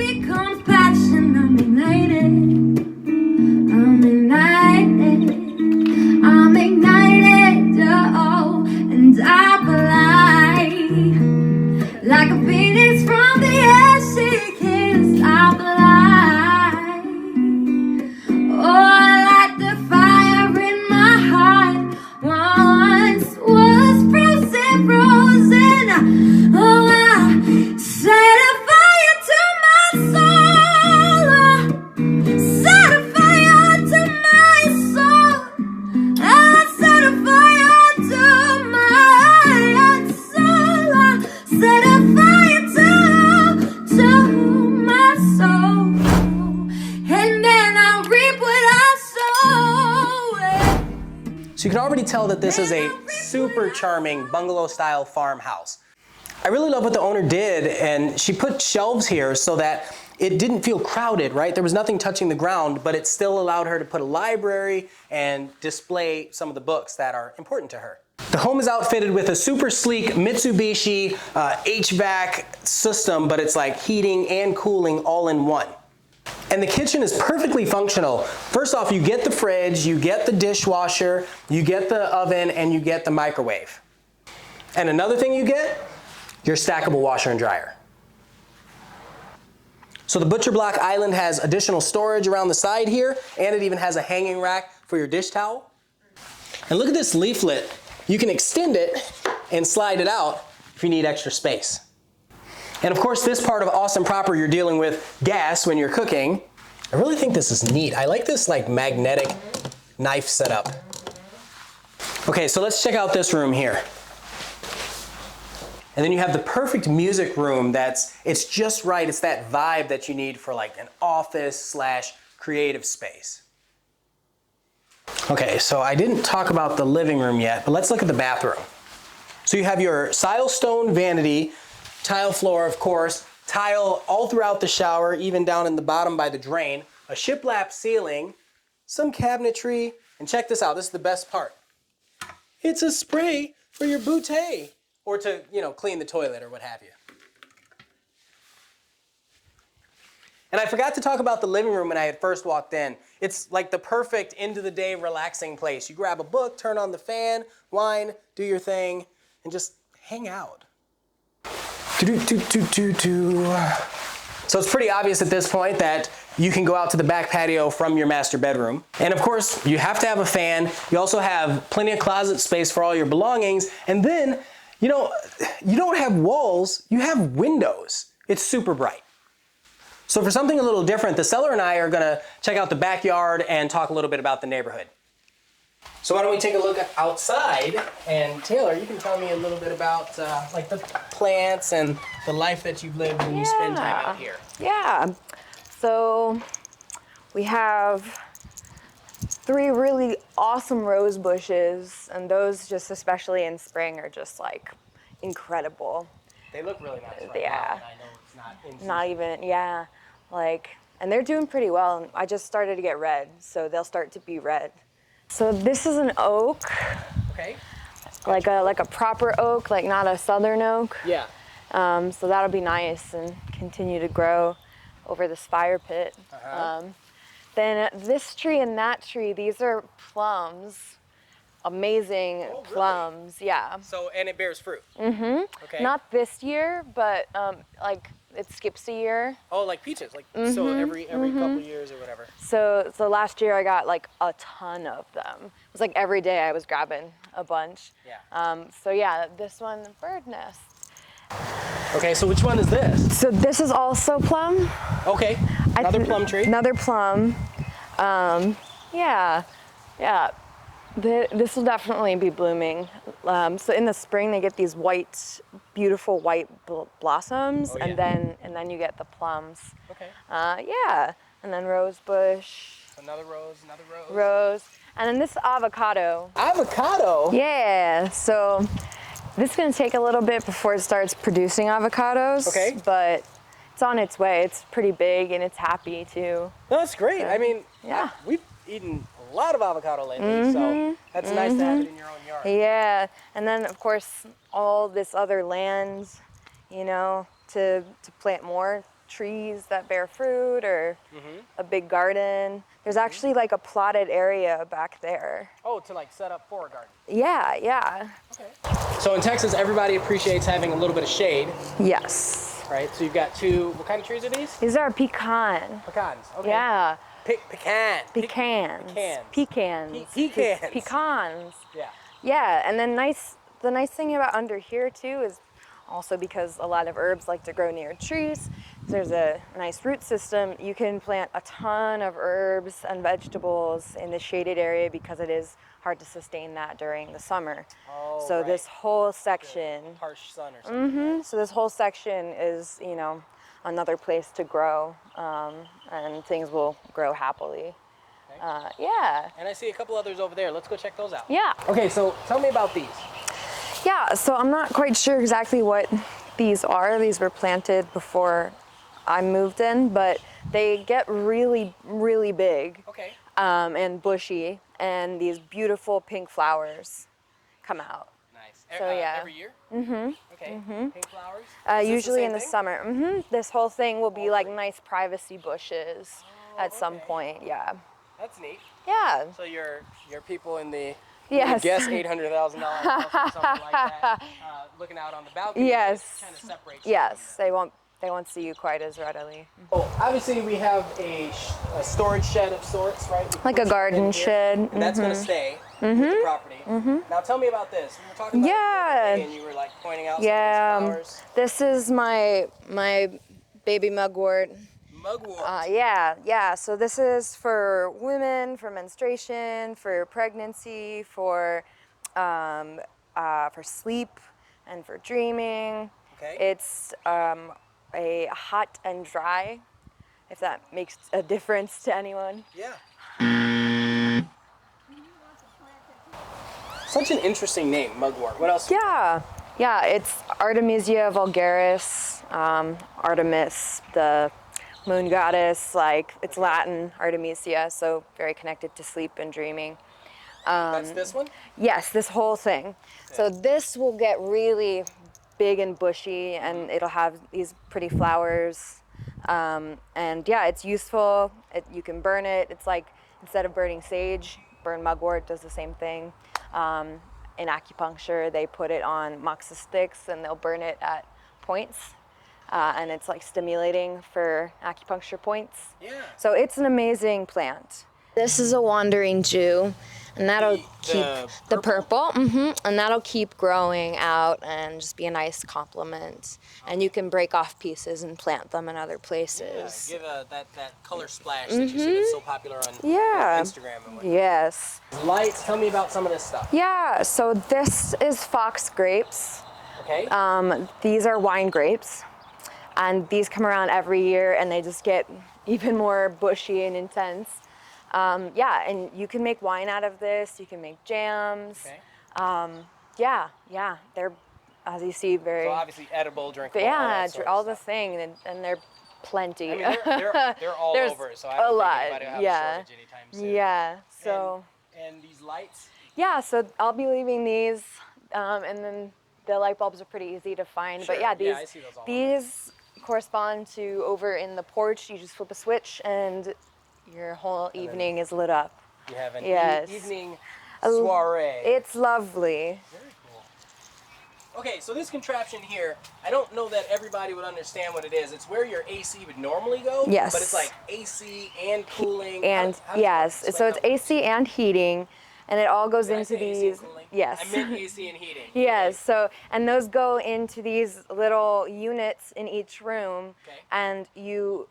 becomes passion. I'm ignited. I'm ignited. I'm ignited. Oh, and I fly like a phoenix from the ashes. I fly. Oh, I light the fire in my heart. Once was frozen. Oh, I set a fire to my soul. Set a fire to my soul. I set a fire to my soul. I set a fire to my soul. And then I'll reap what I sow. So you can already tell that this is a super charming bungalow-style farmhouse. I really love what the owner did, and she put shelves here so that it didn't feel crowded, right? There was nothing touching the ground, but it still allowed her to put a library and display some of the books that are important to her. The home is outfitted with a super sleek Mitsubishi HVAC system, but it's like heating and cooling all in one. And the kitchen is perfectly functional. First off, you get the fridge, you get the dishwasher, you get the oven, and you get the microwave. And another thing you get, your stackable washer and dryer. So the butcher block island has additional storage around the side here, and it even has a hanging rack for your dish towel. And look at this leaflet. You can extend it and slide it out if you need extra space. And of course, this part of Austin proper, you're dealing with gas when you're cooking. I really think this is neat. I like this like magnetic knife setup. Okay, so let's check out this room here. And then you have the perfect music room it's just right. It's that vibe that you need for like an office / creative space. Okay, so I didn't talk about the living room yet, but let's look at the bathroom. So you have your silestone vanity, tile floor, of course, tile all throughout the shower, even down in the bottom by the drain, a shiplap ceiling, some cabinetry, and check this out. This is the best part. It's a spray for your bootay, or to, clean the toilet or what have you. And I forgot to talk about the living room when I had first walked in. It's like the perfect end of the day relaxing place. You grab a book, turn on the fan, wine, do your thing, and just hang out. So it's pretty obvious at this point that you can go out to the back patio from your master bedroom. And of course, you have to have a fan. You also have plenty of closet space for all your belongings. And then, you don't have walls, you have windows. It's super bright. So for something a little different, the seller and I are gonna check out the backyard and talk a little bit about the neighborhood. So why don't we take a look outside, and Taylor, you can tell me a little bit about like the plants and the life that you've lived when you spend time out here. Yeah, so we have 3 really awesome rose bushes, and those just especially in spring are just like incredible. They look really nice right Yeah. now, and I know it's not in season. Not even, yeah, and they're doing pretty well. I just started to get red, so they'll start to be red. So this is an oak. Okay. Like a proper oak, like not a southern oak. Yeah. So that'll be nice and continue to grow over this fire pit. Then this tree and that tree, these are plums. Amazing plums, yeah. So, and it bears fruit? Mm-hmm. Okay. Not this year, but it skips a year. Oh, like peaches, so every couple years or whatever. So last year I got like a ton of them. It was like every day I was grabbing a bunch. Yeah. So yeah, this one, bird nest. Okay, so which one is this? So this is also plum. Okay, another plum tree. Another plum. Yeah. This will definitely be blooming. So in the spring they get these beautiful white blossoms, and then you get the plums. Okay. Yeah, and then rose bush. Another rose. Rose, and then this avocado. Avocado? Yeah. So this is gonna take a little bit before it starts producing avocados. Okay. But it's on its way. It's pretty big and it's happy too. No, that's great. So, I mean, yeah. We've eaten a lot of avocado lately, so that's nice to have it in your own yard. Yeah, and then of course all this other land, to plant more trees that bear fruit or a big garden. There's actually like a plotted area back there. Oh, to like set up for a garden. Yeah, yeah. Okay. So in Texas, everybody appreciates having a little bit of shade, Yes. right? So you've got two, what kind of trees are these? These are pecan. Pecans, okay. Yeah. Pecan. Pecans. Pecans. Pecans. Pecans. Yeah. Yeah, and then the nice thing about under here too is also because a lot of herbs like to grow near trees, there's a nice root system. You can plant a ton of herbs and vegetables in the shaded area because it is hard to sustain that during the summer. Oh, so right. this whole section, Harsh sun or something. so this whole section is, you know, another place to grow, and things will grow happily. Okay. Yeah. And I see a couple others over there. Let's go check those out. Yeah. Okay, so tell me about these. Yeah, so I'm not quite sure exactly what these are. These were planted before I moved in, but they get really, really big, Okay. and bushy, and these beautiful pink flowers come out. Nice. So, yeah. Every year? Mm-hmm. Okay. Pink flowers? Is this Usually the in the same thing? summer. This whole thing will be like nice privacy bushes at some okay. point. Yeah. That's neat. Yeah. So your people in the Yes. guess $800,000 house or something like that, looking out on the balcony. Yes. Kind of separates you Yes. from They won't see you quite as readily. Oh, obviously we have a storage shed of sorts, right? Like a garden shed. And that's going to stay with the property. Now tell me about this. We were talking about it the other day and you were like pointing out some of these flowers. This is my baby mugwort. Mugwort. Yeah. So this is for women, for menstruation, for pregnancy, for sleep, and for dreaming. Okay. It's a hot and dry, if that makes a difference to anyone. Yeah. Such an interesting name, mugwort. What else? Yeah. It's Artemisia vulgaris, Artemis, the moon goddess. Like it's Latin, Artemisia, so very connected to sleep and dreaming. That's this one? Yes, this whole thing. Okay. So this will get really big and bushy, and it'll have these pretty flowers. And yeah, it's useful. You can burn it. It's like instead of burning sage, burn mugwort does the same thing. In acupuncture, they put it on moxa sticks and they'll burn it at points. And it's like stimulating for acupuncture points. Yeah. So it's an amazing plant. This is a wandering Jew, and that'll keep the purple, and that'll keep growing out and just be a nice complement. And you can break off pieces and plant them in other places. Yeah, give that color splash that you see that's so popular on Instagram and whatnot. Yes. Lights, tell me about some of this stuff. Yeah, so this is fox grapes. Okay. These are wine grapes, and these come around every year, and they just get even more bushy and intense. Yeah, and you can make wine out of this. You can make jams. Okay. Yeah, they're, as you see, very. So obviously edible, drinkable. Yeah, all the stuff. thing, and they're plenty. I mean, they're all There's over, so I don't think anybody will have a shortage anytime soon. Yeah. So. And these lights. Yeah, so I'll be leaving these, and then the light bulbs are pretty easy to find. Sure. But yeah, I see those all these correspond to over in the porch. You just flip a switch, and your whole evening is lit up. You have an evening A- soiree. It's lovely. Very cool. Okay, so this contraption here, I don't know that everybody would understand what it is. It's where your AC would normally go. Yes. But it's like AC and cooling. And How does it yes, work? so it's AC and heating, and it all goes Did I into say AC and these. cooling? Yes. I meant AC and heating. Yes, so, and those go into these little units in each room, Okay. and you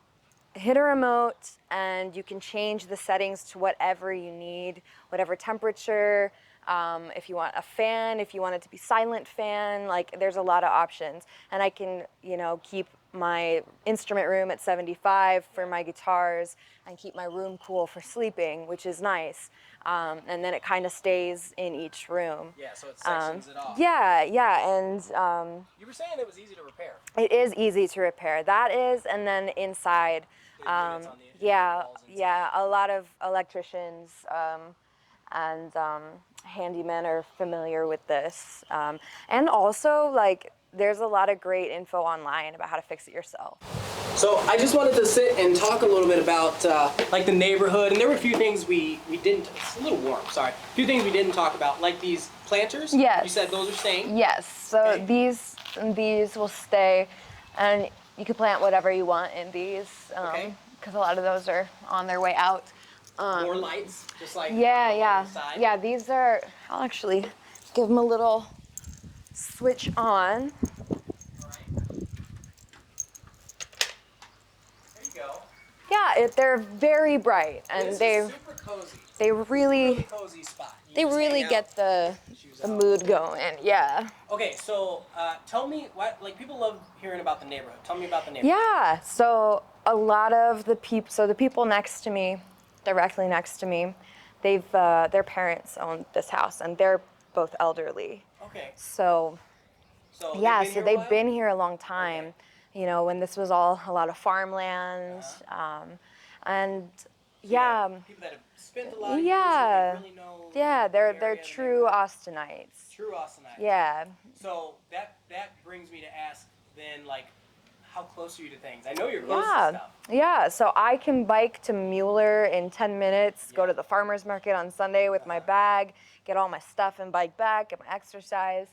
hit a remote and you can change the settings to whatever you need, whatever temperature. If you want a fan, if you want it to be silent fan, like there's a lot of options. And I can, keep my instrument room at 75 for my guitars and keep my room cool for sleeping, which is nice. And then it kind of stays in each room. Yeah, so it sections it off. Yeah, and You were saying it was easy to repair. it is easy to repair. That is, and then inside, Units on the walls inside. a lot of electricians and handymen are familiar with this. And also, like, there's a lot of great info online about how to fix it yourself. So I just wanted to sit and talk a little bit about like the neighborhood, and there were a few things we didn't. It's a little warm. Sorry. A few things we didn't talk about, like these planters. Yes. You said those are staying. Yes. So Okay. these will stay, and you can plant whatever you want in these, Okay. because a lot of those are on their way out. More lights, just like Yeah, along yeah, the side. yeah. These are. I'll actually give them a little switch on. There you go. Yeah, they're very bright, and This they is super cozy. they Really cozy spot. You they just really hang out, get the shoes the out. mood going. Yeah. Okay, so tell me what, like, people love hearing about the neighborhood. Tell me about the neighborhood. Yeah. So a lot of the people next to me, directly next to me, their parents own this house, and they're both elderly. Okay. So So yeah, they've been so here a they've while? been here a long time. Okay. You know, when this was all a lot of farmland, and yeah, People that have spent a lot of yeah, years here, they really know yeah, the they're area and true Austinites. true Austinites. Yeah. So that brings me to ask then, like, how close are you to things? I know you're close to Yeah, stuff. yeah. So I can bike to Mueller in 10 minutes, go to the farmer's market on Sunday with my bag, get all my stuff and bike back, get my exercise.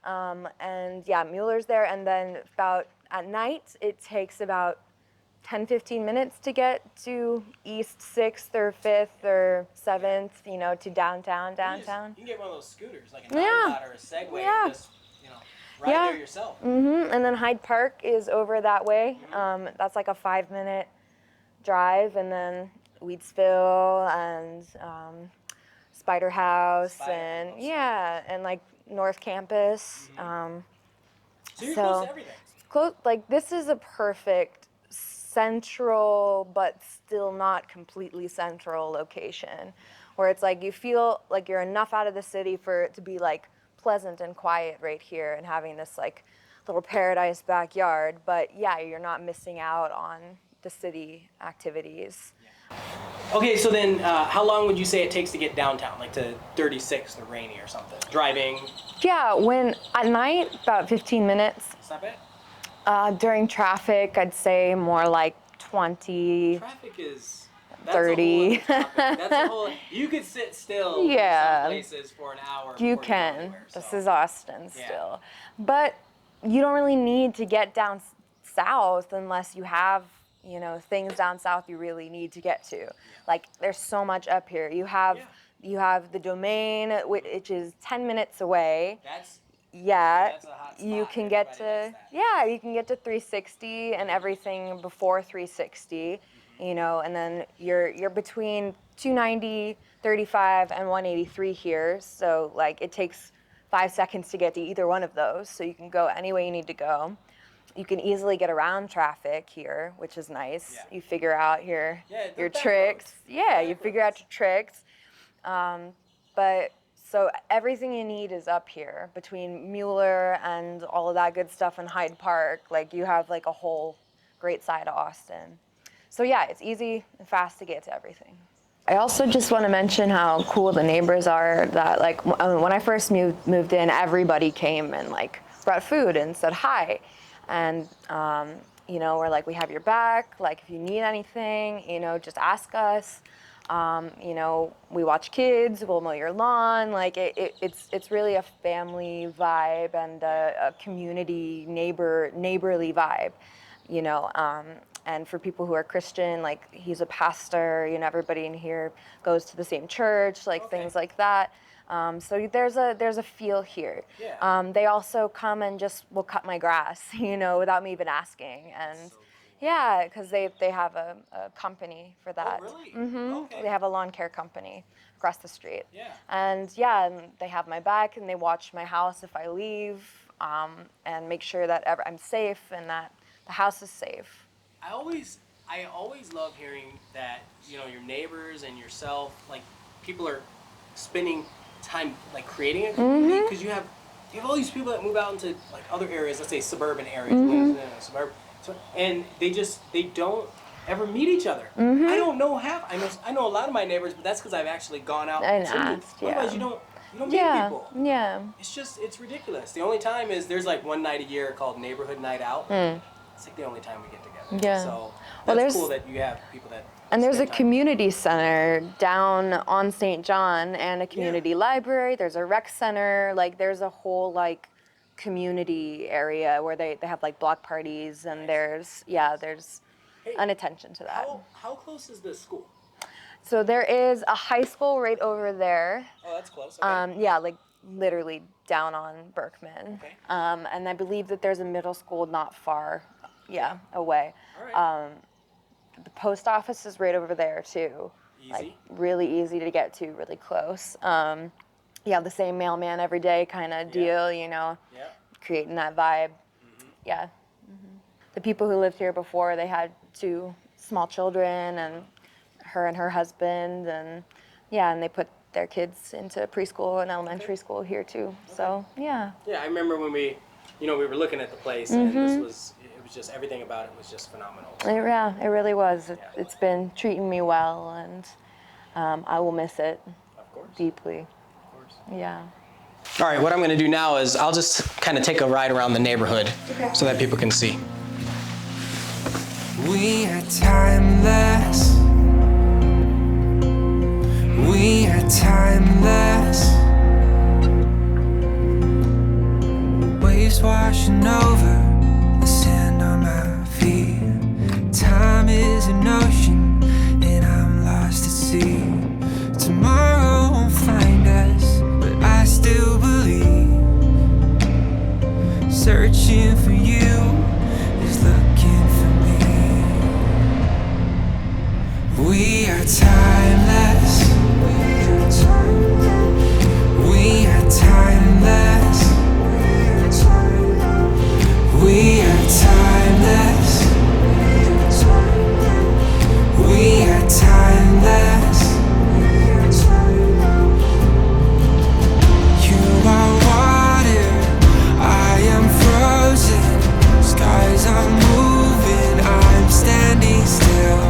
And yeah, Mueller's there. And then about at night, it takes about 10, 15 minutes to get to East 6th or 5th or 7th, you know, to downtown. You can get one of those scooters, like a Yeah. Nine or a Segway, Yeah. and just, you know, ride Yeah. there yourself. And then Hyde Park is over that way. That's like a 5-minute drive, and then Weedsville and Spider House, and yeah, and like North Campus. So you're close to everything. Close, like this is a perfect central, but still not completely central location, where it's like you feel like you're enough out of the city for it to be like pleasant and quiet right here, and having this like little paradise backyard. But yeah, you're not missing out on the city activities. Okay, so then how long would you say it takes to get downtown, like to 36th or Rainy or something? Driving? Yeah, when at night, about 15 minutes. It's not bad. During traffic, I'd say more like 20. Traffic is... 30. That's a whole... You could sit still Yeah. in some places for an hour. You before can. go anywhere, This so. is Austin Yeah. still. But you don't really need to get down south unless you have, you know, things down south you really need to get to. Like there's so much up here. You have the Domain, which is 10 minutes away. That's Yeah, a hot you spot. can get Everybody to knows you can get to 360 and everything before 360, you know, and then you're between 290, 35, and 183 here. So like it takes 5 seconds to get to either one of those. So you can go any way you need to go. You can easily get around traffic here, which is nice. Yeah. You figure out your back tricks. roads. Yeah, Back you figure out roads. your tricks. But so everything you need is up here between Mueller and all of that good stuff in Hyde Park. Like you have like a whole great side of Austin. So yeah, it's easy and fast to get to everything. I also just want to mention how cool the neighbors are. That like when I first moved in, everybody came and like brought food and said hi, and you know, we're like, we have your back. Like if you need anything, you know, just ask us. You know, we watch kids, we'll mow your lawn. Like it's really a family vibe and a community neighborly vibe, you know. And for people who are Christian, like he's a pastor, you know, everybody in here goes to the same church, like things like that. So there's a feel here. Yeah. They also come and just will cut my grass, you know, without me even asking. And So cool. yeah, because they have a company for that. Oh, really? Okay. They have a lawn care company across the street. Yeah. And yeah, and they have my back and they watch my house if I leave, and make sure that I'm safe and that the house is safe. I always love hearing that, you know, your neighbors and yourself, like people are spending time like creating a community, because you have all these people that move out into like other areas, let's say suburban areas, suburban. So, and they don't ever meet each other. I don't know I know a lot of my neighbors, but that's because I've actually gone out And to meet. asked, Otherwise, you don't meet people. Yeah. It's ridiculous. The only time is there's like one night a year called Neighborhood Night Out. it's like the only time we get together. Yeah. So Well, that's there's- cool that you have people that. And there's a spend time. community center down on St. John and a community library. There's a rec center. Like there's a whole like community area where they have like block parties and there's an attention to that. How close is the school? So there is a high school right over there. Oh, that's close. Okay. Yeah, like literally down on Berkman. Okay. And I believe that there's a middle school not far, away. All right. The post office is right over there too. Easy. Like really easy to get to, really close. The same mailman every day kind of deal, you know, creating that vibe. Mm-hmm. Yeah. Mm-hmm. The people who lived here before, they had 2 small children and her husband and they put their kids into preschool and elementary school here too. So, yeah. Yeah, I remember when we were looking at the place and it was just, everything about it was just phenomenal. It really was. It's been treating me well and I will miss it. Of course. Deeply. Of course. Yeah. All right, what I'm going to do now is I'll just kind of take a ride around the neighborhood so that people can see. We are timeless. We are timeless. Waves washing over the sand on my feet. Time is an ocean and I'm lost at sea. Tomorrow won't find us, but I still believe. Searching for you is looking for me. We are timeless. We are timeless. We are timeless. We are timeless. You are water, I am frozen. Skies are moving, I'm standing still.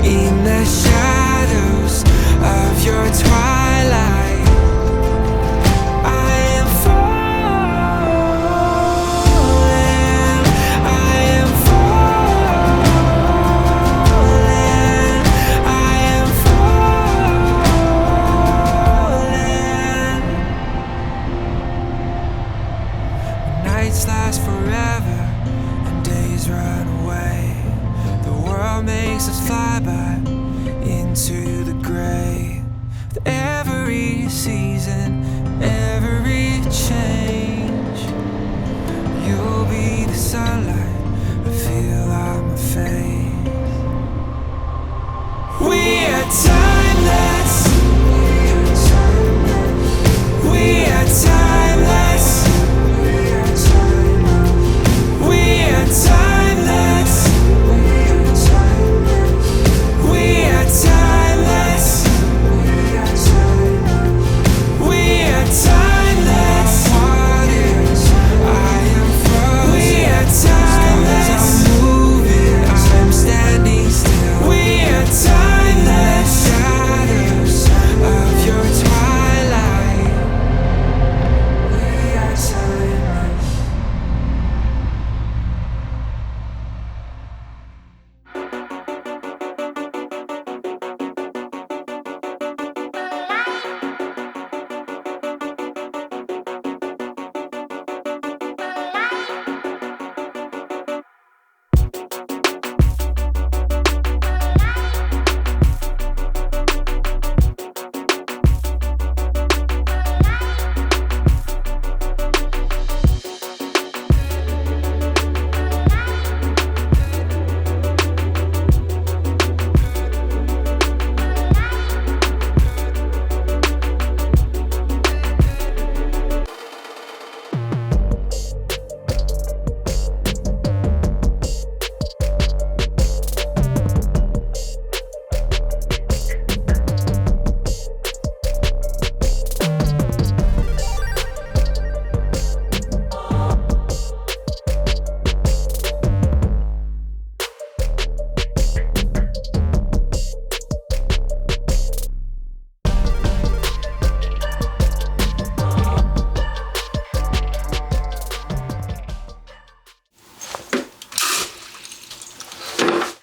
In the shadows of your twilight, I am falling. I am falling. I am falling. Nights last forever and days run away. The world makes us fly by into the gray. With every season, every change, you'll be the sunlight. I feel I'm a fade.